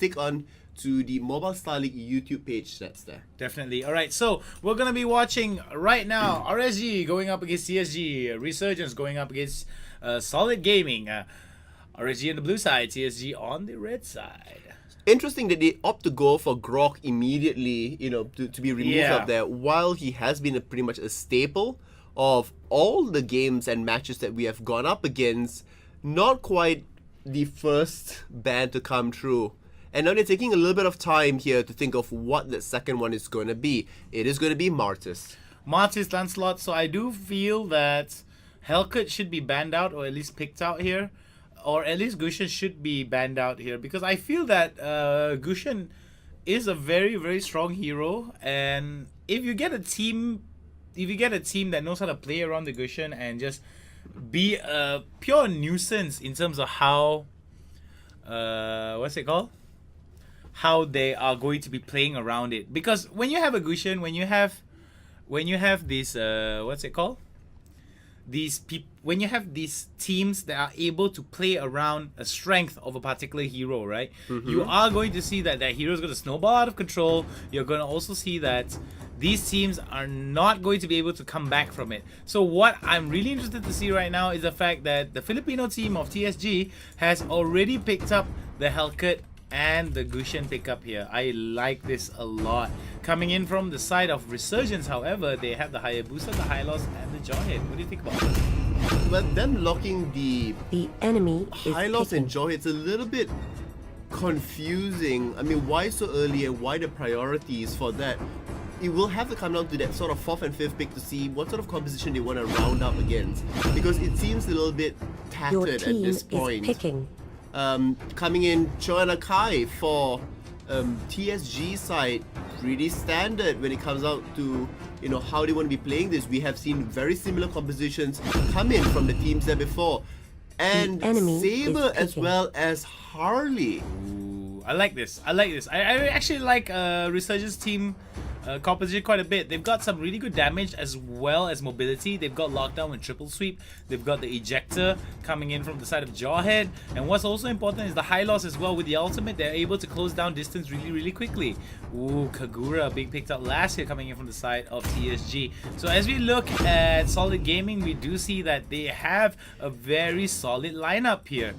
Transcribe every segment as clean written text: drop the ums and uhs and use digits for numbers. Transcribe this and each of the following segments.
stick on to the Mobile Star League YouTube page that's there. Definitely. All right, so we're going to be watching right now RSG going up against TSG, Resurgence going up against Solid Gaming. RSG on the blue side, TSG on the red side. Interesting that they opt to go for Grok immediately, to be removed up there, while he has been pretty much a staple of all the games and matches that we have gone up against. Not quite the first ban to come through. And now they're taking a little bit of time here to think of what the second one is going to be. It is going to be Martis. Martis Lancelot, so I do feel that Hellcat should be banned out or at least picked out here. Or at least Gushen should be banned out here, because I feel that Gushen is a very, very strong hero, and if you get a team that knows how to play around the Gushen and just be a pure nuisance in terms of how what's it called? How they are going to be playing around it. Because when you have a Gushen, when you have this what's it called? When you have these teams that are able to play around a strength of a particular hero, right? You are going to see that hero is going to snowball out of control. You're going to also see that these teams are not going to be able to come back from it. So what I'm really interested to see right now is the fact that the Filipino team of TSG has already picked up the Hellcat and the Gushen pickup here. I like this a lot. Coming in from the side of Resurgence, however, they have the Hayabusa, the Hylos, and the Jawhead. What do you think about it? Well, them locking the enemy Hylos and Jawhead, it's a little bit confusing. I mean, why so early and why the priorities for that? It will have to come down to that sort of 4th and 5th pick to see what sort of composition they want to round up against, because it seems a little bit tattered at this point. Coming in, Choana Kai for TSG side, pretty standard when it comes out to how they want to be playing this. We have seen very similar compositions come in from the teams there before, and Saber as well as Harley. Ooh, I like this. I actually like Resurgence team composition quite a bit. They've got some really good damage as well as mobility. They've got lockdown with triple sweep. They've got the ejector coming in from the side of Jawhead. And what's also important is the high loss as well. With the ultimate, they're able to close down distance really, really quickly. Ooh, Kagura being picked up last year coming in from the side of TSG. So as we look at Solid Gaming, we do see that they have a very solid lineup here.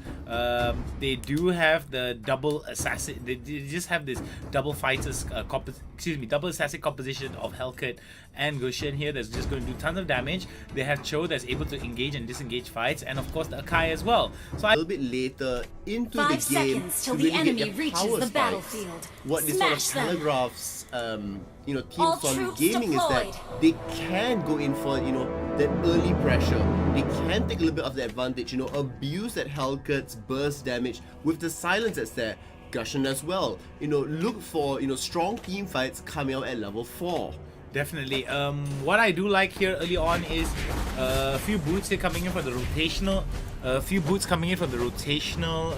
They do have the double assassin. They just have this double fighters, double assassin composition of Hellcat and Gushen here that's just going to do tons of damage. They have Cho that's able to engage and disengage fights, and of course the Akai as well. So a little bit later into the game to really get their power spikes. What this sort of telegraphs team Solid Gaming is that they can go in for that early pressure. They can take a little bit of the advantage, abuse that Hellcat's burst damage with the silence that's there. Gushen as well. Look for strong team fights coming out at level 4. Definitely. What I do like here early on is a few boots here coming in for the rotational.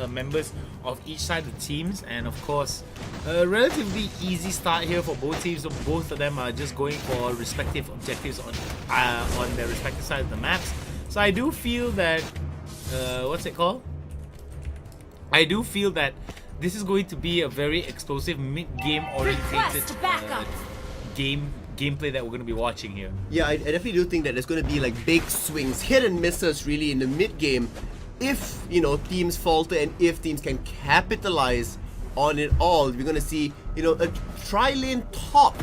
Members of each side of the teams, and of course, a relatively easy start here for both teams. So both of them are just going for respective objectives on their respective sides of the maps. So I do feel that I do feel that this is going to be a very explosive mid-game oriented gameplay that we're going to be watching here. Yeah, I definitely do think that there's going to be like big swings, hit and misses really in the mid-game if, teams falter and if teams can capitalize on it all. We're going to see, a tri-lane top.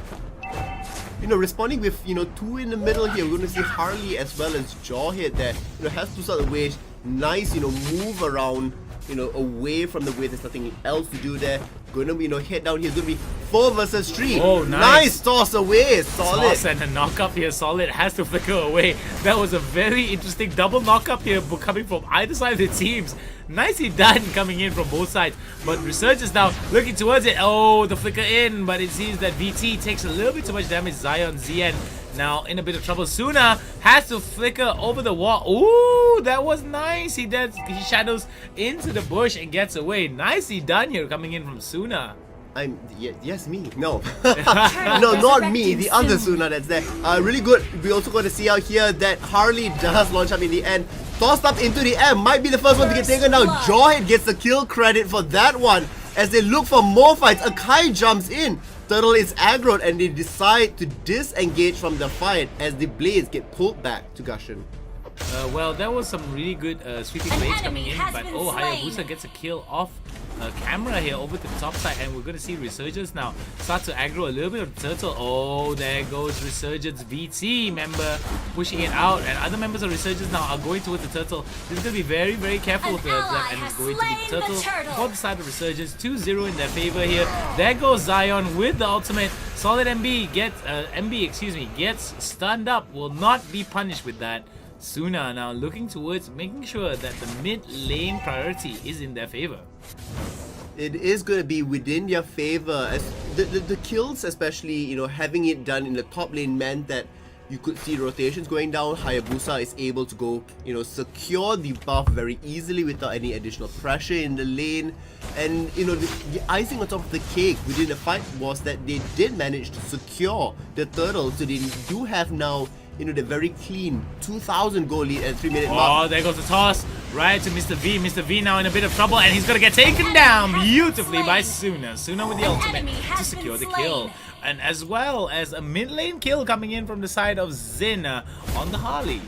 Responding with, 2 in the middle here. We're going to see Harley as well as Jawhead that, has to sort of ways nice, move around, away from the way. There's nothing else to do there. Going to, head down here. It's going to be 4 versus 3. Oh, nice toss away. Solid. Toss and a knock up here. Solid has to flicker away. That was a very interesting double knock up here coming from either side of the teams. Nicely done coming in from both sides. But Resurgence now looking towards it. Oh, the flicker in. But it seems that VT takes a little bit too much damage. Zion, ZN now in a bit of trouble. Suna has to flicker over the wall. Ooh, that was nice. He shadows into the bush and gets away. Nicely done here coming in from Suna. Yes, me. No. No, not me. The other Suna that's there. Really good. We also got to see out here that Harley does launch up in the end. Tossed up into the air. Might be the first one to get taken down. Jawhead gets the kill credit for that one. as they look for more fights. Akai jumps in. Turtle is aggroed and they decide to disengage from the fight as the blades get pulled back to Gushin. Well, that was some really good sweeping blades coming in, but Hayabusa gets a kill off camera here over to the top side, and we're going to see Resurgence now start to aggro a little bit of the Turtle. Oh, there goes Resurgence VT member pushing it out, and other members of Resurgence now are going towards the Turtle. This is going to be very, very careful with them, and it's going to be the Turtle for the side of Resurgence. 2-0 in their favor here. There goes Zion with the ultimate. Solid MB gets stunned up, will not be punished with that. Suna now looking towards making sure that the mid lane priority is in their favor. It is going to be within their favor, as the kills, especially, you know, having it done in the top lane, meant that you could see rotations going down. Hayabusa is able to go, you know, secure the buff very easily without any additional pressure in the lane. And, you know, the icing on top of the cake within the fight was that they did manage to secure the Turtle, so they do have now, you know, the very clean 2,000 goal lead at 3-minute mark. Oh, there goes the toss right to Mr. V. Mr. V now in a bit of trouble, and he's gonna get taken down beautifully by Suna. Suna with the ultimate to secure the kill. And as well as a mid lane kill coming in from the side of Zyne on the Harley.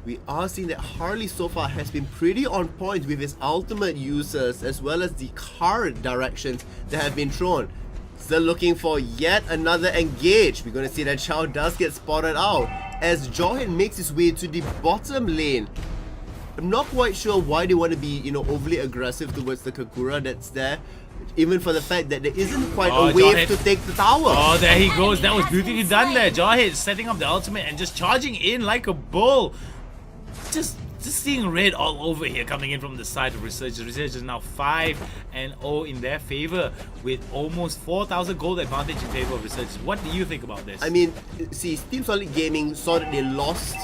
We are seeing that Harley so far has been pretty on point with his ultimate users, as well as the card directions that have been thrown. Still looking for yet another engage. We're going to see that Chao does get spotted out as Johan makes his way to the bottom lane. I'm not quite sure why they want to be, you know, overly aggressive towards the Kagura that's there, even for the fact that there isn't quite a wave to take the tower. Oh, there he goes. That was beautifully done there. Jawhead setting up the ultimate and just charging in like a bull. Just seeing red all over here coming in from the side of Resurgence. Resurgence now 5-0 in their favor with almost 4,000 gold advantage in favor of Resurgence. What do you think about this? I mean, see, Team Solid Gaming saw that they lost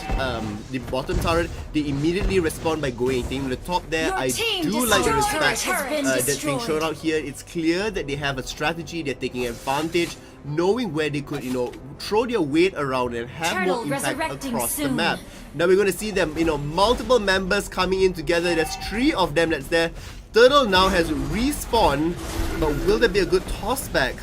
the bottom turret. They immediately respond by going to the top there. I do like the respect that's being shown out here. It's clear that they have a strategy. They're taking advantage, knowing where they could, you know, throw their weight around and have more impact across the map. Now we're going to see them, you know, multiple members coming in together. There's 3 of them that's there. Turtle now has respawned, but will there be a good toss back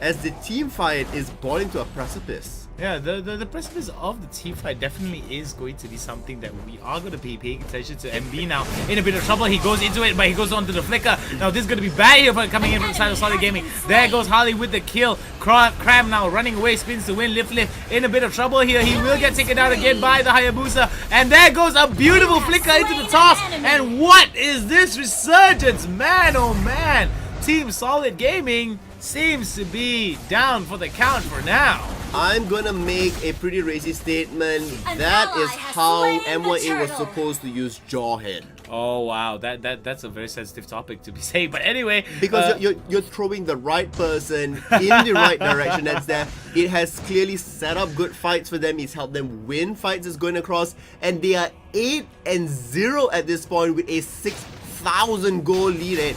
as the team fight is boiling to a precipice? Yeah, the precipice of the team fight definitely is going to be something that we are going to be paying attention to. MB now in a bit of trouble. He goes into it, but he goes on to the flicker. Now this is going to be bad here for coming in from the side of Solid Gaming. There goes Harley with the kill. Cram now running away, spins to win. LiftLift in a bit of trouble here. He will get taken out again by the Hayabusa. And there goes a beautiful flicker into the toss. And what is this Resurgence? Man, oh man. Team Solid Gaming seems to be down for the count for now. I'm gonna make a pretty racy statement. That is how MYA was supposed to use Jawhead. Oh wow, that's a very sensitive topic to be saying. But anyway, because you're throwing the right person in the right direction. That's there. It has clearly set up good fights for them. It's helped them win fights as going across, and they are 8-0 at this point with a 6,000 goal lead.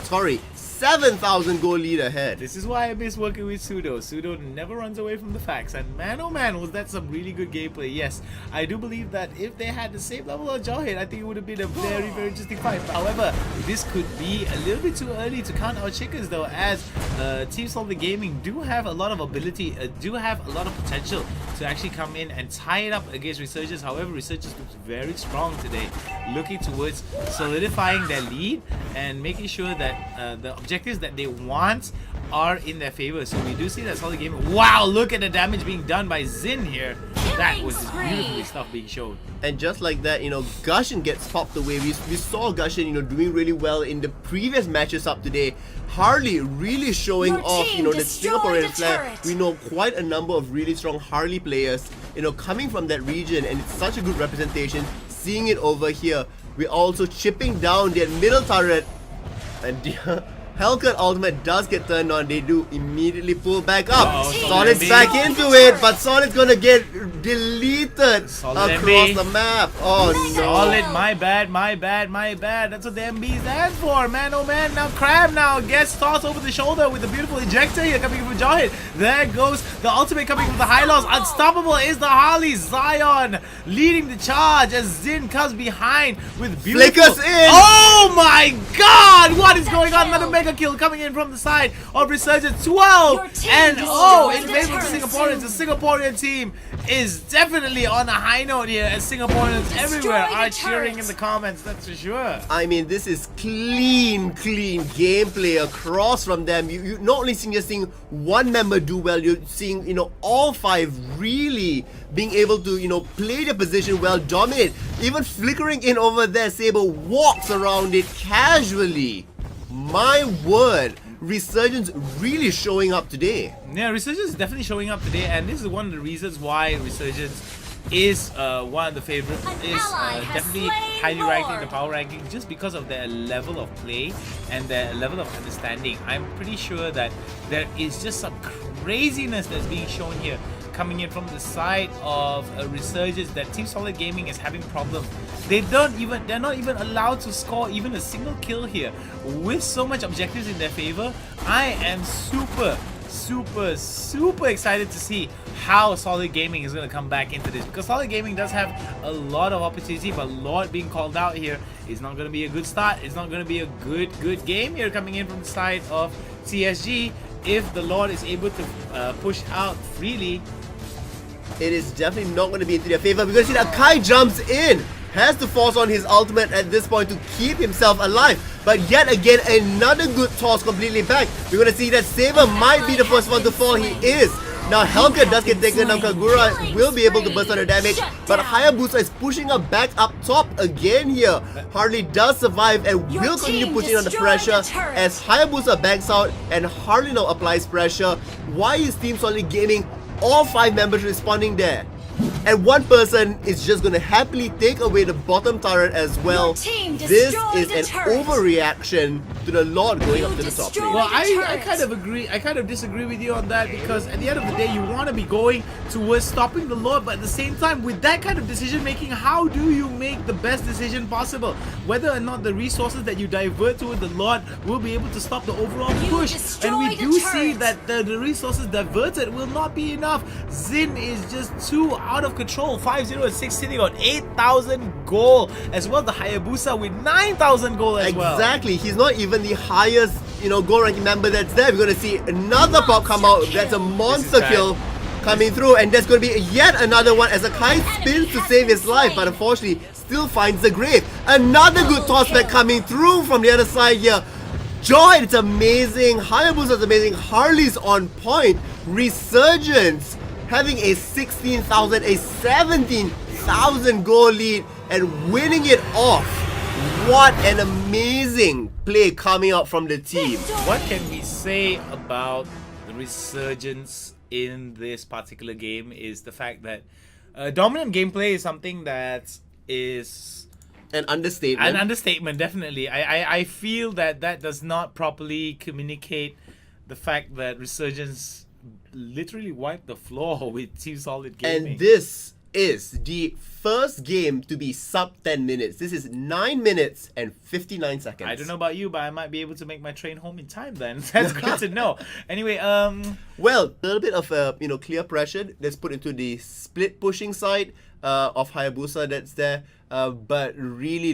7,000 goal lead ahead. This is why I miss working with Pseudo. Pseudo never runs away from the facts, and man oh man, was that some really good gameplay. Yes, I do believe that if they had the same level of Jawhead, I think it would have been a very, very interesting fight. However, this could be a little bit too early to count our chickens though, as Team Solid Gaming do have a lot of ability, do have a lot of potential to actually come in and tie it up against Resurgence. However, Resurgence looks very strong today, looking towards solidifying their lead and making sure that the objectives that they want are in their favor. So we do see that Solid Gaming. Wow, look at the damage being done by Zyne here. That was beautifully stuff being shown. And just like that, you know, Gushin gets popped away. We saw Gushin, you know, doing really well in the previous matches up today. Harley really showing off, you know, the Singaporean flair. We know quite a number of really strong Harley players, you know, coming from that region, and it's such a good representation. Seeing it over here, we're also chipping down their middle turret, and the Hellcat ultimate does get turned on. They do immediately pull back up. Solid's back into it, but Solid's gonna get deleted Solid across MB. the map. Oh no. Solid, my bad. That's what the MB stands for, man. Oh man, now Crab now gets tossed over the shoulder with a beautiful ejector here coming from Jahid. There goes the ultimate coming from the high lows. Unstoppable is the Harley. Zyne leading the charge as Zyne comes behind with beautiful... Flickers in! Oh my god! What is going on? Another mega kill coming in from the side of Resurgence. 12! And oh, in favor of the Singaporeans. The Singaporean team is definitely on a high note here as Singaporeans everywhere are cheering in the comments, that's for sure. I mean, this is clean gameplay across from them. You not only seeing one member do well, you're seeing, you know, all five really being able to, you know, play the position well, dominate. Even flickering in over there, Saber walks around it casually. My word, Resurgence really showing up today. Yeah, Resurgence is definitely showing up today, and this is one of the reasons why Resurgence is one of the favorites, is definitely highly ranked in the power rankings just because of their level of play and their level of understanding. I'm pretty sure that there is just some craziness that's being shown here coming in from the side of a Resurgence that Team Solid Gaming is having problems. They're not even allowed to score even a single kill here. With so much objectives in their favor, I am super excited to see how Solid Gaming is going to come back into this, because Solid Gaming does have a lot of opportunity, but Lord being called out here is not going to be a good start. It's not going to be a good game here coming in from the side of TSG. If the Lord is able to push out freely, it is definitely not going to be into their favor, because see that Kai jumps in, has to force on his ultimate at this point to keep himself alive. But yet again, another good toss completely back. We're going to see that Saber might be the first one to fall. He is. Now Helga does get taken down. Kagura will be able to burst on the damage, but Hayabusa is pushing up back up top again here. Harley does survive and will continue pushing on the pressure as Hayabusa backs out and Harley now applies pressure. Why is Team Solid Gaming all 5 members responding there? And one person is just going to happily take away the bottom turret as well. This is an overreaction to the Lord going up to the top lane. Well, I kind of agree. I kind of disagree with you on that, because at the end of the day, you want to be going towards stopping the Lord, but at the same time, with that kind of decision making, how do you make the best decision possible? Whether or not the resources that you divert toward the Lord will be able to stop the overall push. And we do see that the resources diverted will not be enough. Zyne is just too out of control. 5-0-6 sitting on 8,000 gold, as well as the Hayabusa with 9,000 gold as well. Exactly, he's not even the highest, you know, gold ranking member that's there. We're going to see another pop come out. That's a monster kill coming through, and there's going to be yet another one as Akai spins to save his life, but unfortunately still finds the grave. Another good toss back coming through from the other side here. Joy, it's amazing. Hayabusa's amazing. Harley's on point. Resurgence having a 16,000, a 17,000 goal lead and winning it off. What an amazing play coming out from the team. What can we say about the Resurgence in this particular game is the fact that dominant gameplay is something that is an understatement. An understatement, definitely. I feel that does not properly communicate the fact that Resurgence literally wiped the floor with Team Solid Gaming. And this is the first game to be sub 10 minutes. This is 9 minutes and 59 seconds. I don't know about you, but I might be able to make my train home in time then. That's good to know. Anyway, well, a little bit of clear pressure that's put into the split pushing side of Hayabusa that's there, but really